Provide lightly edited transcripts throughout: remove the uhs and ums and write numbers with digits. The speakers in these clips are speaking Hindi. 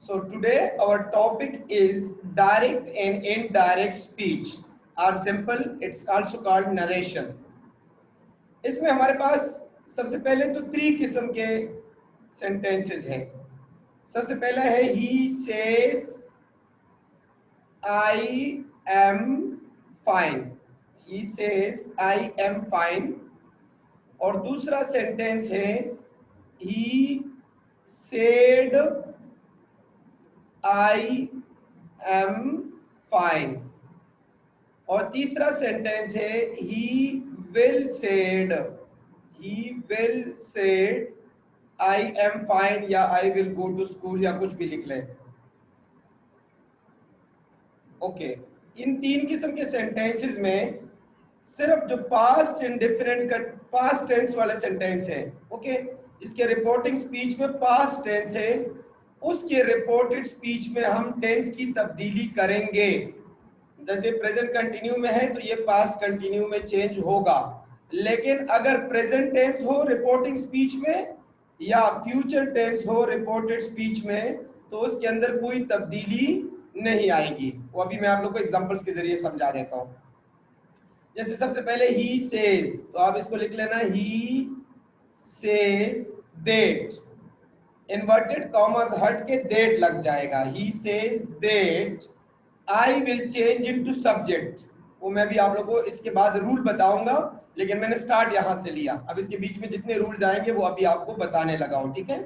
So today our topic is direct and indirect speech are simple. It's also called narration. इसमें हमारे पास सबसे पहले तो 3 किस्म के सेंटेंसेस हैं. सबसे पहला है he says I am fine. He says I am fine. और दूसरा सेंटेंस है he said I am fine. और तीसरा सेंटेंस है he will said I am fine या I will go to school या कुछ भी लिख लें. ओके, इन 3 किस्म के सेंटेंसेस में सिर्फ जो पास्ट इंडिफरेंट का पास्ट टेंस वाला सेंटेंस है, ओके, जिसके रिपोर्टिंग स्पीच में पास्ट टेंस है, उसके रिपोर्टेड स्पीच में हम टेंस की तब्दीली करेंगे. जैसे प्रेजेंट कंटिन्यू में है तो ये पास्ट कंटिन्यू में चेंज होगा. लेकिन अगर प्रेजेंट टेंस हो रिपोर्टिंग स्पीच में या फ्यूचर टेंस हो रिपोर्टेड स्पीच में तो उसके अंदर कोई तब्दीली नहीं आएगी. वो अभी मैं आप लोग को एग्जांपल्स के जरिए समझा देता हूं. जैसे सबसे पहले ही सेज, तो आप इसको लिख लेना ही सेज दैट, इन्वर्टेड कॉमास हट के दैट लग जाएगा. ही says that I will change into subject. वो मैं भी आप लोगों को इसके बाद रूल बताऊंगा, लेकिन मैंने स्टार्ट यहां से लिया. अब इसके बीच में जितने रूल जाएंगे वो अभी आपको बताने लगा हूं. ठीक है.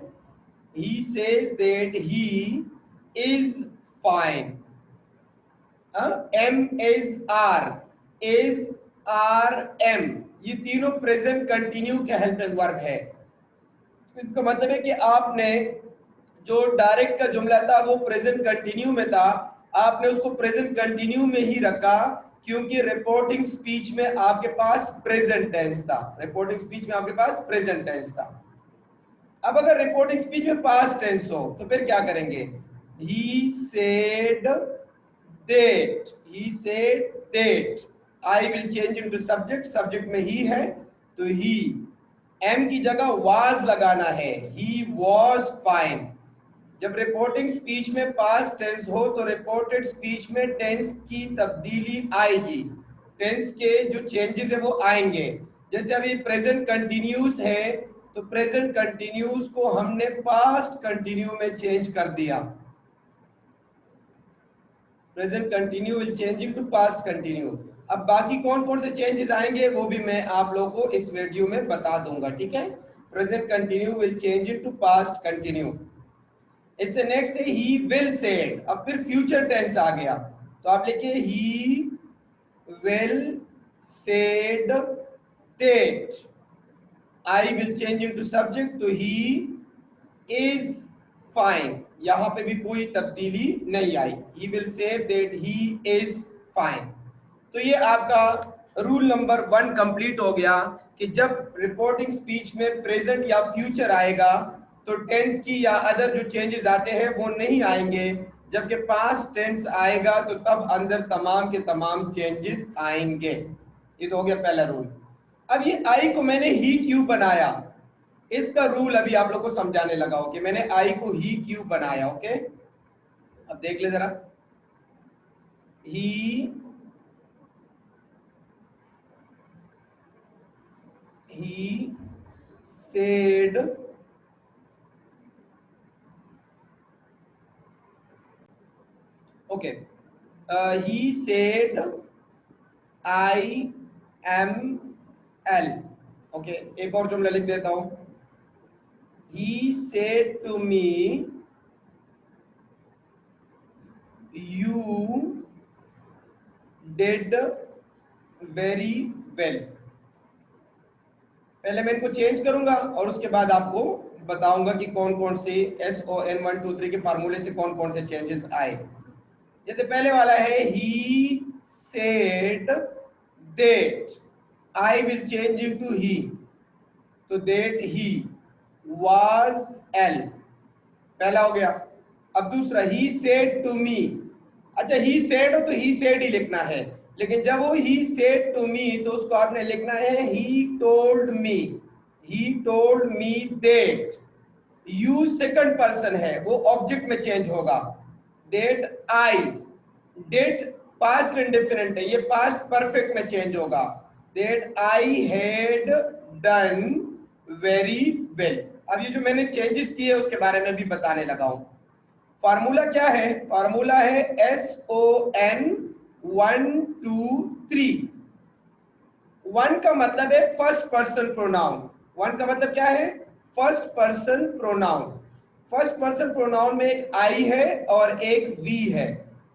He says that he is fine. Am is are am, ये तीनों प्रेजेंट कंटिन्यू के हेल्पिंग वर्ब है. इसका मतलब है कि आपने जो डायरेक्ट का जुमला था वो प्रेजेंट कंटिन्यू में था, आपने उसको प्रेजेंट कंटिन्यू में ही रखा क्योंकि रिपोर्टिंग स्पीच में आपके पास प्रेजेंट टेंस था. रिपोर्टिंग स्पीच में आपके पास प्रेजेंट टेंस था. अब अगर रिपोर्टिंग स्पीच में पास्ट टेंस हो तो फिर क्या करेंगे? He said that I will change into subject. Subject में ही है तो ही, एम की जगह वाज लगाना है. He was fine. जब रिपोर्टिंग स्पीच में पास्ट टेंस हो तो रिपोर्टेड स्पीच में टेंस की तब्दीली आएगी. टेंस के जो चेंजेस है वो आएंगे. जैसे अभी प्रेजेंट कंटिन्यूस है तो प्रेजेंट कंटिन्यूस को हमने पास्ट कंटिन्यू में चेंज कर दिया. Present continue will change into past continue. अब बाकी कौन कौन से चेंजेस आएंगे वो भी मैं आप लोगों को इस वीडियो में बता दूंगा. ठीक है. Present continue will change into past continue. इससे नेक्स्ट है ही विल सेड. अब फिर फ्यूचर टेंस आ गया तो आप लिखिए he will said that I will change into subject तो ही इज फाइन. यहां पे भी कोई तब्दीली नहीं आई. He will say that he is fine. तो ये आपका रूल नंबर 1 कंप्लीट हो गया कि जब रिपोर्टिंग स्पीच में प्रेजेंट या फ्यूचर आएगा तो टेंस की या अदर जो चेंजेस आते हैं वो नहीं आएंगे. जबकि पास्ट टेंस आएगा तो तब अंदर तमाम के तमाम चेंजेस आएंगे. ये तो हो गया पहला रूल. अब ये आई को मैंने ही क्यों बनाया, इसका रूल अभी आप लोग को समझाने लगा हो कि मैंने आई को ही क्यों बनाया. ओके, अब देख ले जरा. He said okay, he said I am L. Okay, एक और जुमला लिख देता हूं. He said to me, you did very well. पहले मैं इनको चेंज करूंगा और उसके बाद आपको बताऊंगा कि कौन कौन से SON 1 2 3 के फार्मूले से कौन कौन से चेंजेस आए. जैसे पहले वाला है he said that I will change into he, तो that he was L. पहला हो गया. अब दूसरा he said to me. अच्छा, he said हो तो he said ही लिखना है, लेकिन जब वो he said to me तो उसको आपने लिखना है he told me that. You second person है, वो ऑब्जेक्ट में चेंज होगा। That I, did past indefinite है, ये पास्ट परफेक्ट में चेंज होगा। That I had done very well. अब ये जो मैंने चेंजेस किए उसके बारे में भी बताने लगा हूं। फार्मूला क्या है? फार्मूला है SON 1 2 3। 1 का मतलब है फर्स्ट पर्सन प्रोनाउन। 1 का मतलब क्या है? First person pronoun. First person pronoun में एक आई है और एक वी है।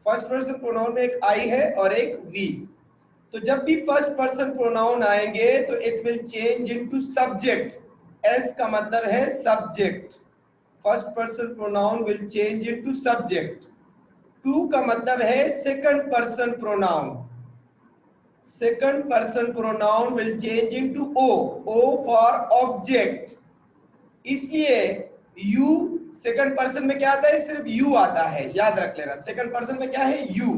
फर्स्ट पर्सन प्रोनाउन में एक आई है और एक वी। तो जब भी फर्स्ट पर्सन प्रोनाउन आएंगे तो it will change into subject. S का मतलब है subject. First person pronoun will change into subject. 2 का मतलब है second person pronoun. Second person pronoun will change into O। O for object. इसलिए यू सेकंड पर्सन में क्या आता है? सिर्फ यू आता है, याद रख लेना। सेकंड पर्सन में क्या है? यू।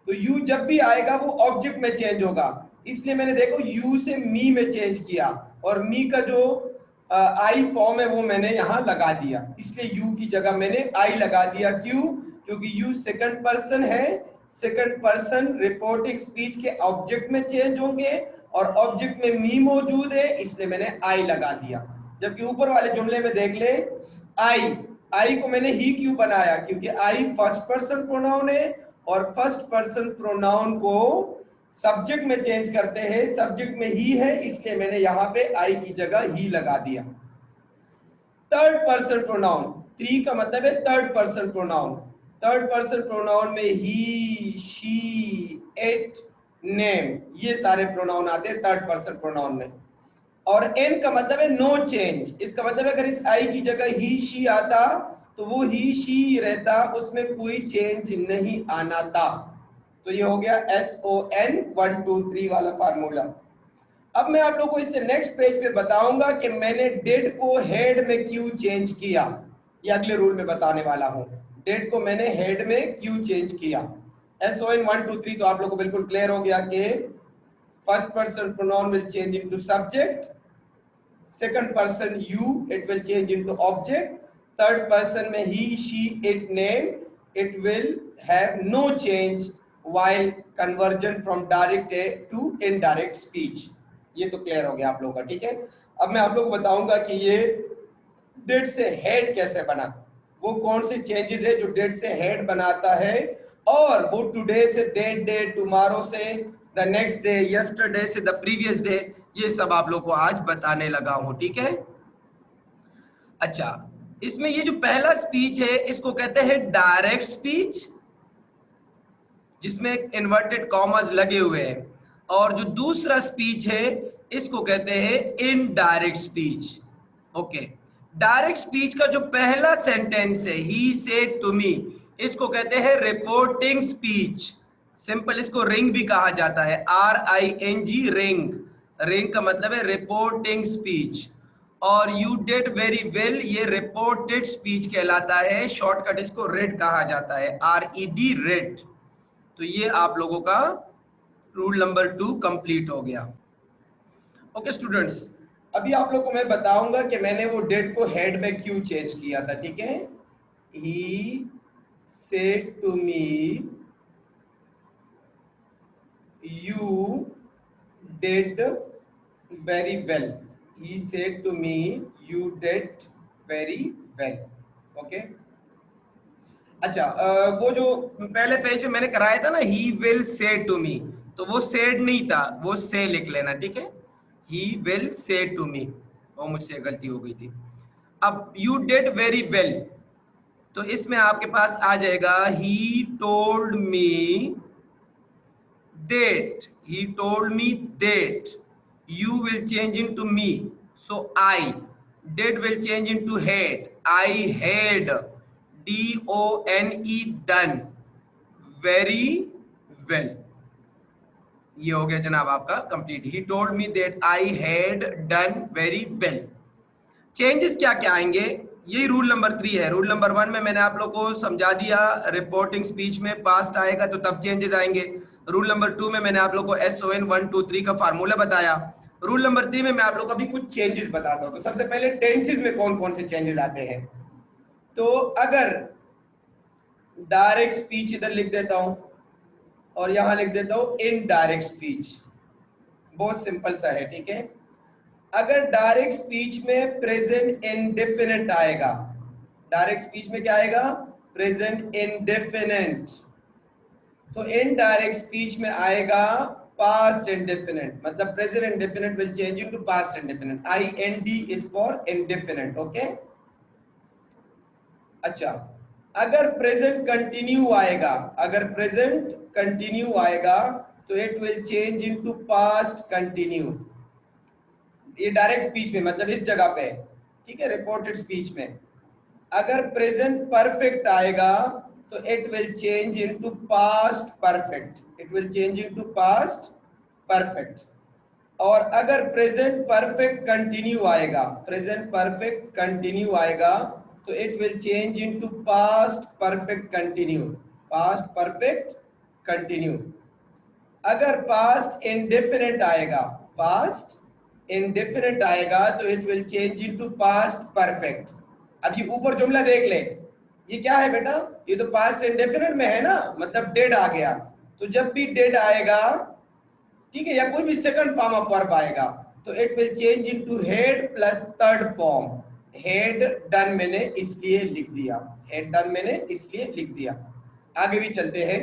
तो यू जब भी आएगा वो ऑब्जेक्ट में चेंज होगा। इसलिए मैंने देखो यू से मी में चेंज किया और मी का जो आई फॉर्म है वो मैंने यहां लगा दिया। इसलिए यू की जगह मैंने आई लगा दिया। क्यों? क्योंकि यू सेकंड पर्सन है। सेकंड पर्सन रिपोर्टिंग स्पीच के ऑब्जेक्ट में चेंज होंगे और ऑब्जेक्ट में मी मौजूद है, इसलिए मैंने आई लगा दिया। जबकि ऊपर वाले जुमले में देख ले, आई को मैंने ही क्यों बनाया? क्योंकि आई फर्स्ट पर्सन प्रोनाउन है और फर्स्ट पर्सन प्रोनाउन को सब्जेक्ट में चेंज करते हैं। सब्जेक्ट में ही है, इसलिए मैंने यहां पे आई की जगह ही लगा दिया। थर्ड पर्सन प्रोनाउन, 3 का मतलब है third person pronoun. Third person pronoun में ही, शी, इट, नेम, ये सारे प्रोनाउन आते हैं थर्ड पर्सन प्रोनाउन में। और एन का मतलब है नो चेंज। इसका मतलब है अगर इस आई की जगह ही शी आता तो वो ही शी रहता, उसमें कोई चेंज नहीं आना था। तो ये हो गया SON 1 2 3 वाला फार्मूला। अब मैं आप लोगों को इससे नेक्स्ट पेज पे बताऊंगा कि मैंने डेड को हेड में क्यों चेंज किया। ये अगले रूल में बताने वाला हूं। डेड को मैंने हेड में क्यों चेंज किया। SON 1 2 3 तो आप लोगों को बिल्कुल क्लियर हो गया कि first person pronoun will change into subject. Second person you, it will change into object. Third person में he, she, it, name, it will have no change while conversion from direct to indirect speech। ये तो क्लियर हो गया आप लोगों का, ठीक है। अब मैं आप लोगों को बताऊंगा कि ये डेड से हेड कैसे बना, वो कौन से चेंजेस है जो डेड से हेड बनाता है, और वो today say that day, tomorrow से द नेक्स्ट डे, यस्टरडे से द प्रीवियस डे, ये सब आप लोग को आज बताने लगा हूं, ठीक है। अच्छा, इसमें ये जो पहला स्पीच है इसको कहते हैं डायरेक्ट स्पीच, जिसमें इन्वर्टेड कॉमास लगे हुए हैं, और जो दूसरा स्पीच है इसको कहते हैं indirect speech. Okay, direct speech का जो पहला सेंटेंस है, ही सेड टू मी, इसको कहते हैं रिपोर्टिंग स्पीच। सिंपल इसको रिंग भी कहा जाता है, RING, रिंग। रिंग का मतलब है रिपोर्टिंग स्पीच। और यू डिड वेरी वेल, ये रिपोर्टेड स्पीच कहलाता है। शॉर्टकट इसको रेड कहा जाता है, RED, रेड। तो ये आप लोगों का रूल नंबर 2 कंप्लीट हो गया। ओके स्टूडेंट्स, अभी आप लोगों को मैं बताऊंगा कि मैंने वो डेड को हेड में क्यों चेंज किया था, ठीक है। He said to me you did very well. He said to me you did very well. Okay, अच्छा, वो जो पहले पेज में मैंने कराया था ना, ही विल से टू मी, तो वो सेड नहीं था, वो से लिख लेना, ठीक है। ही विल से टू मी, वो मुझसे गलती हो गई थी। अब यू डिड वेरी वेल, तो इसमें आपके पास आ जाएगा he told me that. He told me that, you will change into me, so I. Did will change into had, I had, DONE, done very well. ये हो गया जनाब आपका complete. He told me that I had done very well. Changes क्या क्या आएंगे, यही रूल नंबर 3 है। रूल नंबर 1 में मैंने आप लोग को समझा दिया, रिपोर्टिंग स्पीच में पास्ट आएगा तो तब चेंजेस आएंगे। रूल नंबर 2 में मैंने आप लोग को SON 1 2 3 का फार्मूला बताया। रूल नंबर 3 में मैं आप लोग को अभी कुछ चेंजेस बताता हूं। तो सबसे पहले टेंसेस में कौन कौन से चेंजेस आते हैं। तो अगर डायरेक्ट स्पीच इधर लिख देता हूं और यहां लिख देता हूं इनडायरेक्ट स्पीच, बहुत सिंपल सा है, ठीक है। अगर डायरेक्ट स्पीच में प्रेजेंट इंडेफिनिट आएगा, डायरेक्ट स्पीच में क्या आएगा, प्रेजेंट इंडेफिनिट, तो इनडायरेक्ट स्पीच में आएगा पास्ट इंडेफिनिट, मतलब present indefinite will change into past indefinite. IND is for indefinite, okay. अच्छा, अगर प्रेजेंट कंटिन्यू आएगा, अगर प्रेजेंट कंटिन्यू आएगा तो it will change into past continue. ये डायरेक्ट स्पीच में, मतलब इस जगह पे, ठीक है, रिपोर्टेड स्पीच में। अगर प्रेजेंट परफेक्ट आएगा तो it will change into past perfect, it will change into past perfect. और अगर प्रेजेंट परफेक्ट कंटिन्यू आएगा, प्रेजेंट परफेक्ट कंटिन्यू आएगा तो it will change into past perfect continue, past perfect continue. अगर पास्ट इंडेफिनिट आएगा, पास्ट इंडेफिनिट आएगा तो it will change into past perfect. अब ये ऊपर जुमला देख ले, ये क्या है बेटा, ये तो पास्ट इंडेफिनिट में है ना, मतलब डेड आ गया। तो जब भी डेड आएगा, ठीक है, या कोई भी सेकंड फॉर्म ऑफ वर्ब आएगा तो it will change into head plus third form. Head done मैंने इसलिए लिख दिया, हेड डन मैंने इसलिए लिख दिया। आगे भी चलते हैं,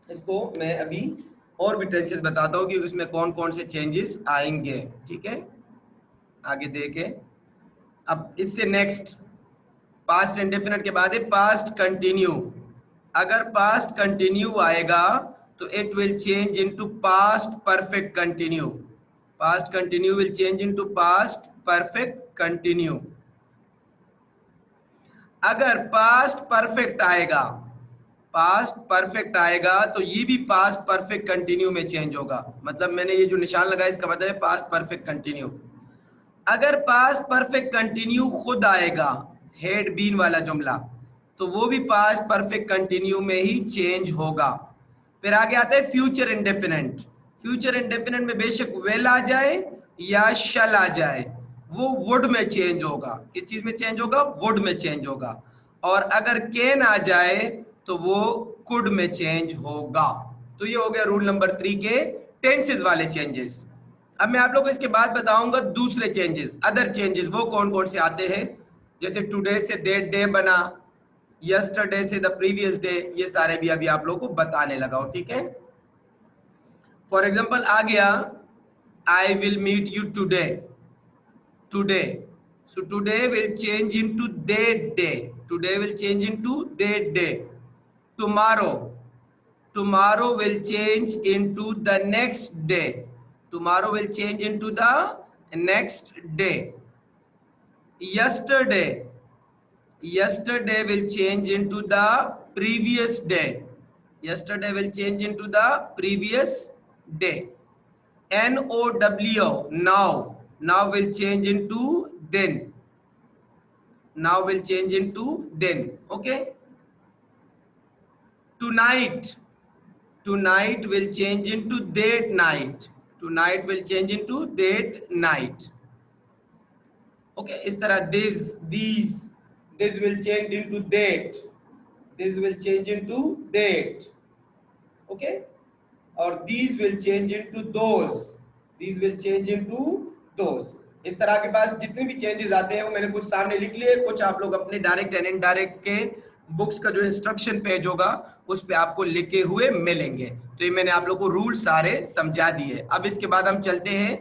इसको मैं अभी और भी टेंसेस बताता हूँ कि उसमें कौन कौन से चेंजेस आएंगे, ठीक है। आगे देखें, अब इससे नेक्स्ट पास्ट इंडेफिनिट के बाद है पास्ट कंटिन्यू। अगर पास्ट कंटिन्यू आएगा तो it will change into past perfect continue, past continue will change into past perfect continue. अगर पास्ट परफेक्ट आएगा, पास्ट परफेक्ट आएगा तो ये भी पास्ट परफेक्ट कंटिन्यू में चेंज होगा, मतलब मैंने ये जो निशान लगाया इसका मतलब है पास्ट परफेक्ट कंटिन्यू। अगर पास्ट परफेक्ट कंटिन्यू खुद आएगा, हेड बीन वाला जुमला, तो वो भी पास्ट परफेक्ट कंटिन्यू में ही चेंज होगा। फिर आगे आता है फ्यूचर इंडेफिनिट। फ्यूचर इंडेफिनिट में बेशक विल आ जाए या शल आ जाए, वो वुड में चेंज होगा। किस चीज में चेंज होगा, वुड में चेंज होगा। और अगर कैन आ जाए तो वो कुड में चेंज होगा। तो ये हो गया रूल नंबर 3 के टेंसेस वाले चेंजेस। अब मैं आप लोगों को इसके बाद बताऊंगा दूसरे चेंजेस, अदर चेंजेस, वो कौन कौन से आते हैं। जैसे टुडे से दैट डे बना, यस्टरडे से द प्रीवियस डे, ये सारे भी अभी आप लोगों को बताने लगा हूं, ठीक है। फॉर एग्जाम्पल आ गया I will meet you today, today, so today will change into that day, today will change into that day. Tomorrow, tomorrow will change into the next day, tomorrow will change into the next day. Yesterday, yesterday will change into the previous day, yesterday will change into the previous day. NOW, now, now will change into then, now will change into then, okay. Tonight, tonight will change into that night, tonight will change into that night, okay. इस तरह this will change into that, this will change into that, okay. और these will change into those, these will change into those। इस तरह के पास जितने भी चेंजेस आते हैं वो मैंने कुछ सामने लिख लिए, कुछ आप लोग अपने डायरेक्ट एंड इनडायरेक्ट के बुक्स का जो इंस्ट्रक्शन पेज होगा उस पे आपको लिखे हुए मिलेंगे। तो ये मैंने आप लोग को रूल सारे समझा दिए। अब इसके बाद हम चलते हैं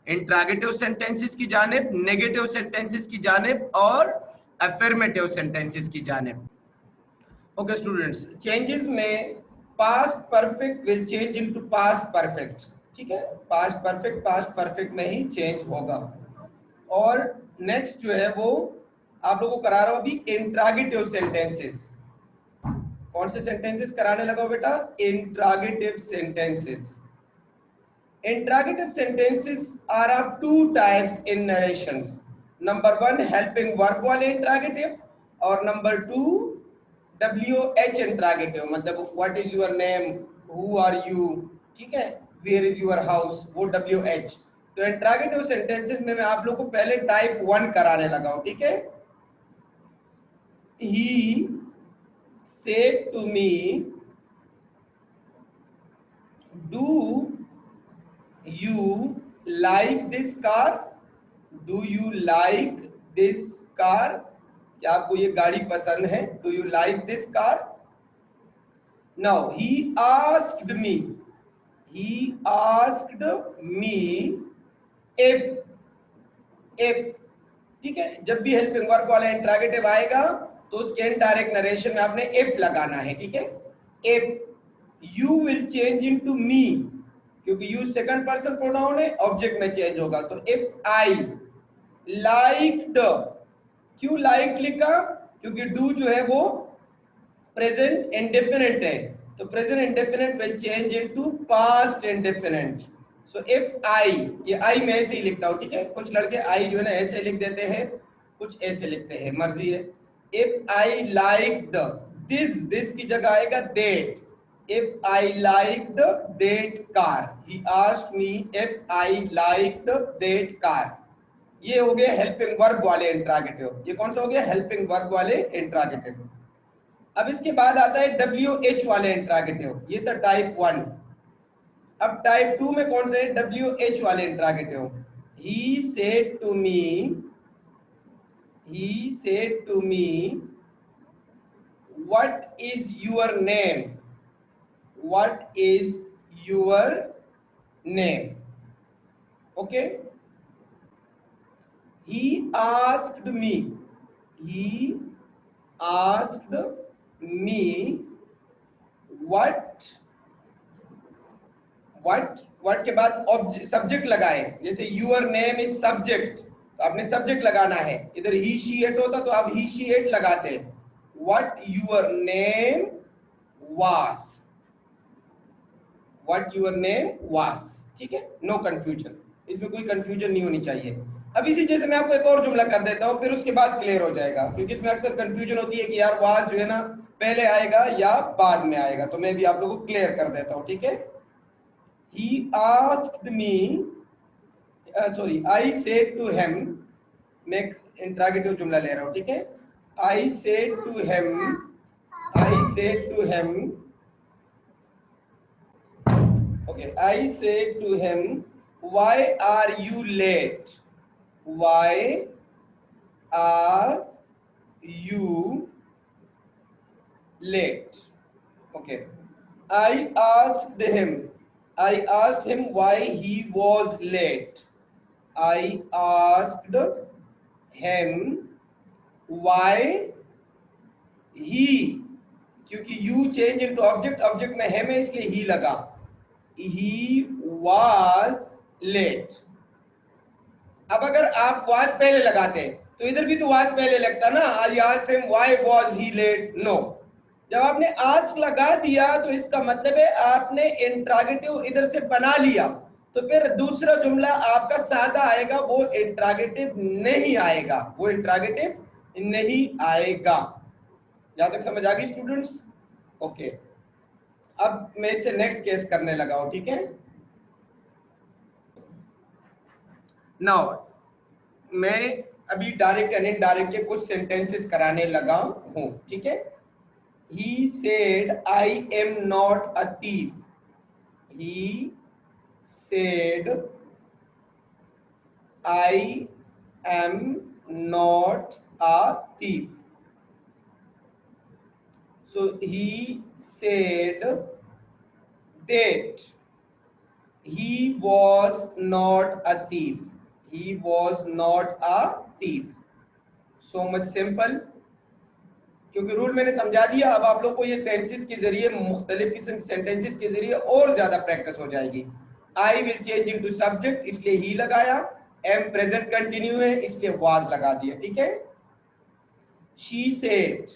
इंट्रोगेटिव सेंटेंसेस की जानिब, नेगेटिव सेंटेंसेस की जानिब और अफर्मेटिव सेंटेंसेस की जानिब। ओके स्टूडेंट्स, चेंजेस में past perfect will change into past perfect, ठीक है, पास्ट परफेक्ट में ही चेंज होगा। और नेक्स्ट जो है वो आप लोगों को करा रहा हूं अभी इंट्रोगेटिव सेंटेंसेस। कौन से सेंटेंसेस कराने लगा हो बेटा, interrogative sentences. Interrogative sentences are of two types in narrations. Number 1 helping verbal interrogative और number 2 WH interrogative, मतलब what is your name, who are you, ठीक है, where is your house, वो WH। तो इंट्रोगेटिव सेंटेंसेस में मैं आप लोग को पहले टाइप 1 कराने लगा हूं, ठीक है। He said to me, do you like this car? Do you like this car? क्या आपको ये गाड़ी पसंद है? Do you like this car? Now he asked me if ठीक है, जब भी हेल्पिंग वर्ब वाला इंट्रोगेटिव आएगा तो उसके इनडायरेक्ट नरेशन में आपने if लगाना है, ठीक है। if you will change into me, क्योंकि यू सेकंड पर्सन प्रोनाउन है, ऑब्जेक्ट में चेंज होगा। तो इफ आई लाइक्ड, क्यों लाइक लिखा? क्योंकि डू जो है वो प्रेजेंट इंडेफिनिट है, तो present indefinite will change into past indefinite. So if I, ये आई मैं ऐसे ही लिखता हूं, ठीक है। कुछ लड़के आई जो है ना ऐसे लिख देते हैं, कुछ ऐसे लिखते हैं, मर्जी है। इफ आई लाइक्ड दिस की जगह आएगा that. If I liked that car, he asked me if I liked that car. ये हो गया हेल्पिंग वर्ब वाले इंट्रोगेटिव। ये कौन सा हो गया? हेल्पिंग वर्ब वाले इंट्रोगेटिव। अब इसके बाद आता है WH वाले इंट्रोगेटिव, ये था टाइप 1। अब टाइप 2 में कौन से है? WH वाले interrogative. He said to me, what is your name? What is your name? Okay. He asked me what के बाद सब्जेक्ट लगाए, जैसे your name is subject, तो आपने सब्जेक्ट लगाना है। इधर he she it होता तो आप he she it लगाते। what your name was, ठीक है। नो कंफ्यूजन, इसमें कोई कंफ्यूजन नहीं होनी चाहिए। अब इसी जैसे मैं आपको एक और जुमला कर देता हूं, फिर उसके बाद क्लियर हो जाएगा, क्योंकि इसमें अक्सर कंफ्यूजन होती है कि यार वाज जो है ना पहले आएगा या बाद में आएगा। तो मैं भी आप लोगों को क्लियर कर देता हूं, ठीक है। He asked me, sorry, I said to him, मैं इंट्रोगेटिव जुमला ले रहा हूं, ठीक है। I said to him, okay, I said to him, why are you late? Why are you late? Okay. I asked him why he was late. I asked him why he, क्योंकि you change into object में him है इसलिए he लगा। He was late। अब अगर आप was पहले लगाते तो इधर भी तो was पहले लगता ना। I asked him why was he late? No। जब आपने ask लगा दिया तो इसका मतलब है आपने इंट्रोगेटिव इधर से बना लिया, तो फिर दूसरा जुमला आपका सादा आएगा, वो इंट्रोगेटिव नहीं आएगा, यहां तक समझ आ गई स्टूडेंट्स? ओके। अब मैं इससे नेक्स्ट केस करने लगा हूं, ठीक है। नाउ मैं अभी डायरेक्ट एंड इनडायरेक्ट के कुछ सेंटेंसेस कराने लगा हूं, ठीक है। He said I am not a thief. He said I am not a thief. So he said that he was not a thief. So much simple। क्योंकि रूल मैंने समझा दिया, अब आप लोग को ये टेंसेस के जरिए, मुख्तलिफ किस्म के सेंटेंसेस के जरिए और ज्यादा प्रैक्टिस हो जाएगी। I will change into subject, इसलिए ही लगाया। एम प्रेजेंट कंटिन्यू है इसलिए वाज लगा दिया, ठीक है। She said,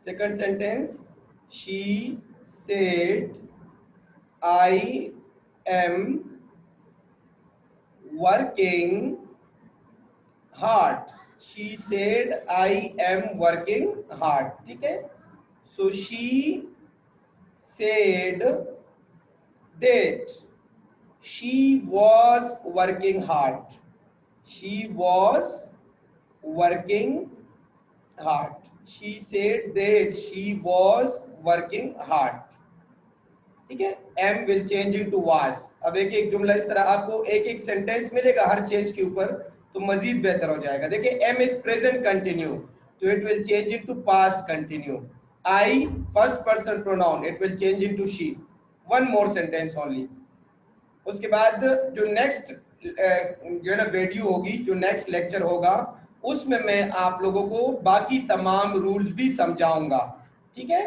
second sentence, she said I am working hard। she said I am working hard, ठीक है। so she said that she was working hard, she was working hard, she said that she was working hard, ठीक है। Am will change into was. अब एक एक जुमला इस तरह आपको एक एक सेंटेंस मिलेगा हर चेंज के ऊपर, तो मजीद बेहतर हो जाएगा। देखिए एम इज प्रेजेंट कंटिन्यू, तो it will change into past continue. I first person pronoun, it will change into she. One more sentence only. उसके बाद जो नेक्स्ट जो है ना वीडियो होगी, जो नेक्स्ट लेक्चर होगा, उसमें मैं आप लोगों को बाकी तमाम रूल्स भी समझाऊंगा, ठीक है।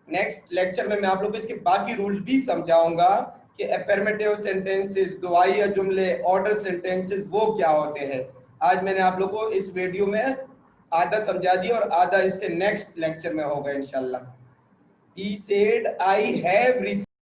नेक्स्ट लेक्चर में मैं आप लोगों को इसके बाकी रूल्स भी समझाऊंगा कि अफर्मेटिव सेंटेंसेस, दुआई जुमले, ऑर्डर सेंटेंसेस वो क्या होते हैं। आज मैंने आप लोगों को इस वीडियो में आधा समझा दिया और आधा इससे नेक्स्ट लेक्चर में होगा इंशाल्लाह। He said I have